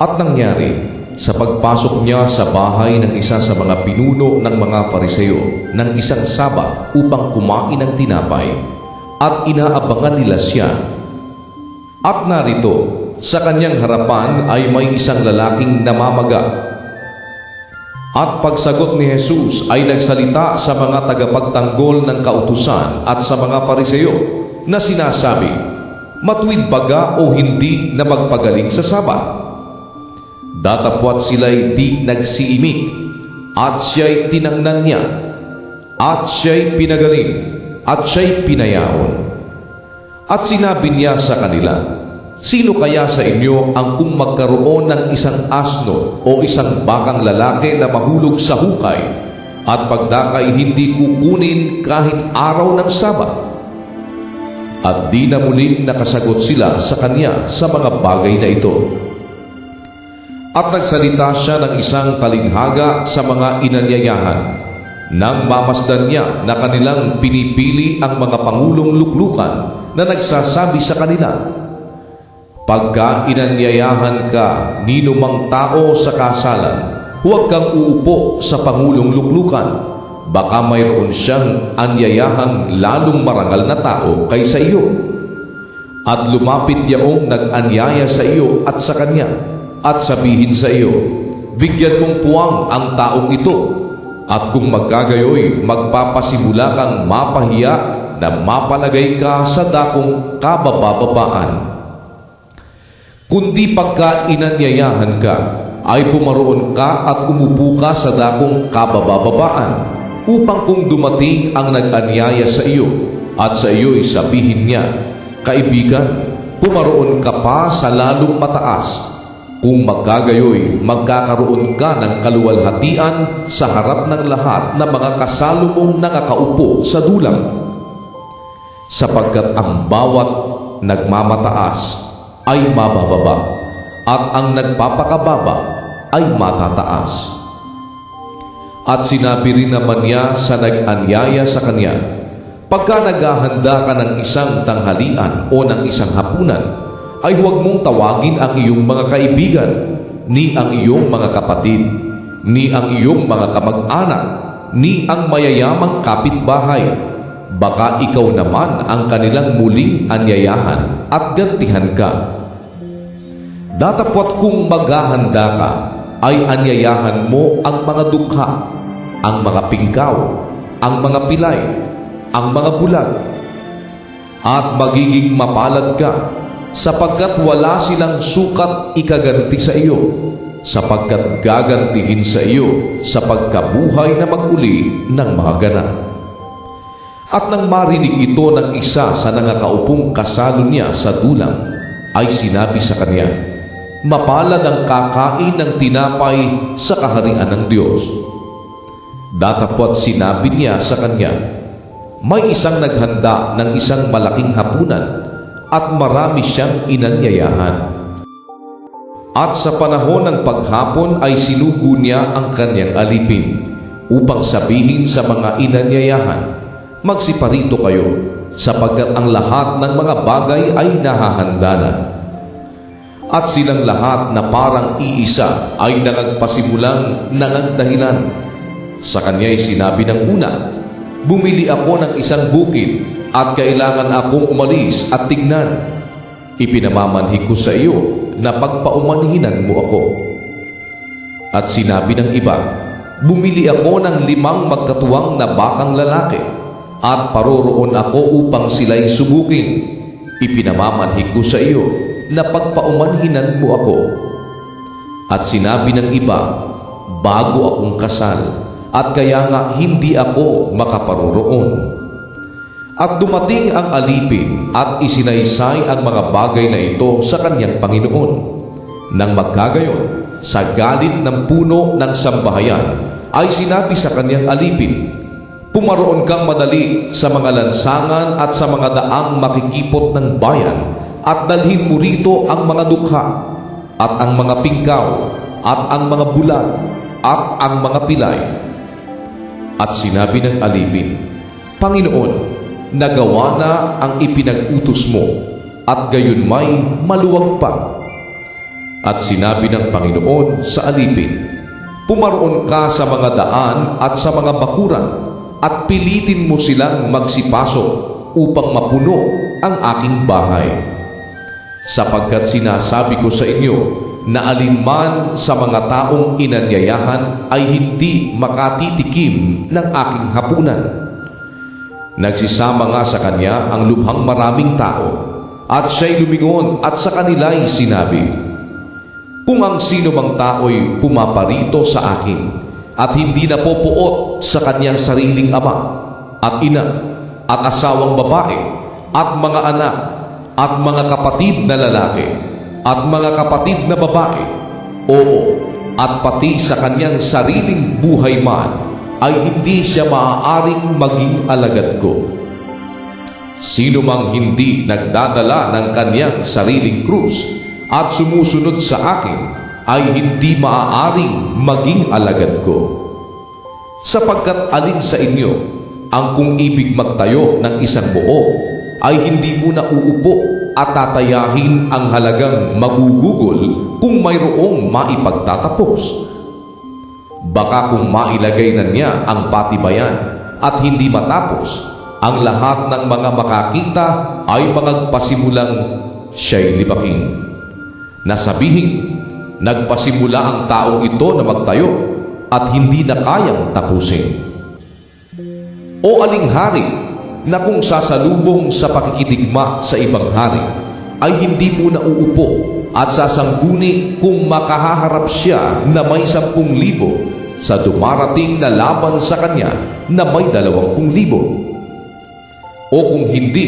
At nangyari, sa pagpasok niya sa bahay ng isa sa mga pinuno ng mga Fariseo ng isang Sabat upang kumain ng tinapay, at inaabangan nila siya. At narito, sa kanyang harapan ay may isang lalaking namamaga. At pagsagot ni Jesus ay nagsalita sa mga tagapagtanggol ng kautusan at sa mga Fariseo na sinasabi, "Matuwid baga o hindi na magpagaling sa Sabat?" Datapwat sila'y di nagsiimik, at siya'y tinangnan niya, at siya'y pinagaling, at siya'y pinayaon. At sinabi niya sa kanila, "Sino kaya sa inyo ang kung magkaroon ng isang asno o isang bakang lalaki na mahulog sa hukay, at pagdakay hindi kukunin kahit araw ng Sabat?" At di na muling nakasagot sila sa kanya sa mga bagay na ito. At nagsalita siya ng isang talinghaga sa mga inanyayahan, nang mamasdan niya na kanilang pinipili ang mga pangulong luklukan na nagsasabi sa kanila, "Pagka inanyayahan ka ninumang tao sa kasalan, huwag kang uupo sa pangulong luklukan. Baka mayroon siyang anyayahang lalong marangal na tao kaysa iyo. At lumapit yaong nag-anyaya sa iyo at sa kanya, at sabihin sa iyo, bigyan mong puwang ang taong ito. At kung magkagayoy, magpapasimula kang mapahiya na mapalagay ka sa dakong kabababaan. Kundi pagka inanyayahan ka, ay pumaroon ka at umupo ka sa dakong kabababaan, upang kung dumating ang nag-anyaya sa iyo, at sa iyo'y sabihin niya, kaibigan, pumaroon ka pa sa lalong mataas. Kung magkagayoy, magkakaroon ka ng kaluwalhatian sa harap ng lahat ng mga kasalo mong nakakaupo sa dulang. Sapagkat ang bawat nagmamataas ay mabababa, at ang nagpapakababa ay matataas." At sinabi rin naman niya sa nag-anyaya sa kanya, "Pagka naghahanda ka ng isang tanghalian o ng isang hapunan, ay huwag mong tawagin ang iyong mga kaibigan, ni ang iyong mga kapatid, ni ang iyong mga kamag-anak, ni ang mayayamang kapitbahay. Baka ikaw naman ang kanilang muling anyayahan at gantihan ka. Datapwat kung maghahanda ka, ay anyayahan mo ang mga dukha, ang mga pingkaw, ang mga pilay, ang mga bulag. At magiging mapalad ka, sapagkat wala silang sukat ikaganti sa iyo, sapagkat gagantihin sa iyo sa pagkabuhay na mag-uli ng mga ganap." At nang marinig ito ng isa sa nangakaupong kasalo niya sa dulang, ay sinabi sa kanya, "Mapalad ang kakain ng tinapay sa kaharian ng Diyos." Datapwat sinabi niya sa kanya, "May isang naghanda ng isang malaking hapunan, at marami siyang inanyayahan. At sa panahon ng paghapon ay sinugo niya ang kanyang alipin, upang sabihin sa mga inanyayahan, magsiparito kayo, sapagkat ang lahat ng mga bagay ay nahahanda na." At silang lahat na parang iisa ay nangagpasimulang nangagdahilan. Sa kanya'y sinabi ng una, "Bumili ako ng isang bukid, at kailangan akong umalis at tignan. Ipinamamanhik ko sa iyo na pagpaumanhinan mo ako." At sinabi ng iba, "Bumili ako ng 5 magkatuwang na bakang lalaki, at paroroon ako upang sila'y subukin. Ipinamamanhik ko sa iyo na pagpaumanhinan mo ako." At sinabi ng iba, "Bago akong kasal, at kaya nga hindi ako makaparoroon." At dumating ang alipin at isinaysay ang mga bagay na ito sa kanyang Panginoon. Nang magkagayon, sa galit ng puno ng sambahayan, ay sinabi sa kanyang alipin, "Pumaroon kang madali sa mga lansangan at sa mga daang makikipot ng bayan, at dalhin mo rito ang mga dukha, at ang mga pingkaw, at ang mga bulag, at ang mga pilay." At sinabi ng alipin, "Panginoon, nagawa na ang ipinag-utos mo, at gayon may maluwag pa." At sinabi ng Panginoon sa alipin, pumaroon ka sa mga daan at sa mga bakuran at pilitin mo silang magsipasok upang mapuno ang aking bahay. Sapagkat sinasabi ko sa inyo na alinman sa mga taong inanyayahan ay hindi makatitikim ng aking hapunan. Nagsisama nga sa kanya ang lubhang maraming tao, at siya'y lumingon at sa kanila'y sinabi, kung ang sino mang tao'y pumaparito sa akin at hindi napopuot sa kanyang sariling ama at ina at asawang babae at mga anak at mga kapatid na lalaki at mga kapatid na babae, oo, at pati sa kanyang sariling buhay man, ay hindi siya maaaring maging alagad ko. Sino mang hindi nagdadala ng kanyang sariling krus at sumusunod sa akin ay hindi maaaring maging alagad ko. Sapagkat alin sa inyo ang kung ibig magtayo ng isang buo ay hindi muna uupo at tatayahin ang halagang magugugol kung mayroong maipagtatapos. Baka kung mailagay na niya ang patibayan at hindi matapos, ang lahat ng mga makakita ay magpasimulang siya'y libaking. Nasabihin, nagpasimula ang taong ito na magtayo at hindi na kayang tapusin. O aling hari na kung sasalubong sa pakikidigma sa ibang hari ay hindi muna uupo at sasangguni kung makahaharap siya na may 10,000 sa dumarating na laban sa kanya na may 20,000. O kung hindi,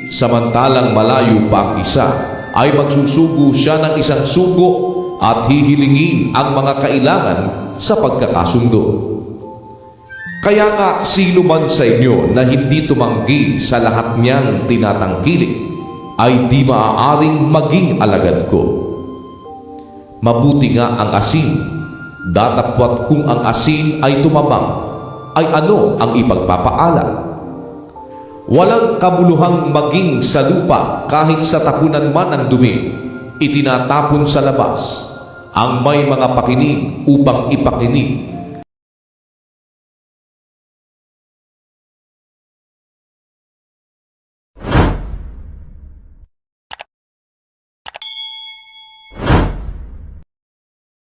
samantalang malayo pa ang isa, ay magsusugo siya ng isang sugo at hihilingin ang mga kailangan sa pagkakasundo. Kaya nga sino man sa inyo na hindi tumanggi sa lahat niyang tinatangkilik ay di maaaring maging alagad ko. Mabuti nga ang asin, datapwat kung ang asin ay tumabang, ay ano ang ipagpapaala? Walang kabuluhang maging sa lupa kahit sa tapunan man ng dumi, itinatapon sa labas. Ang may mga pakinig upang ipakinig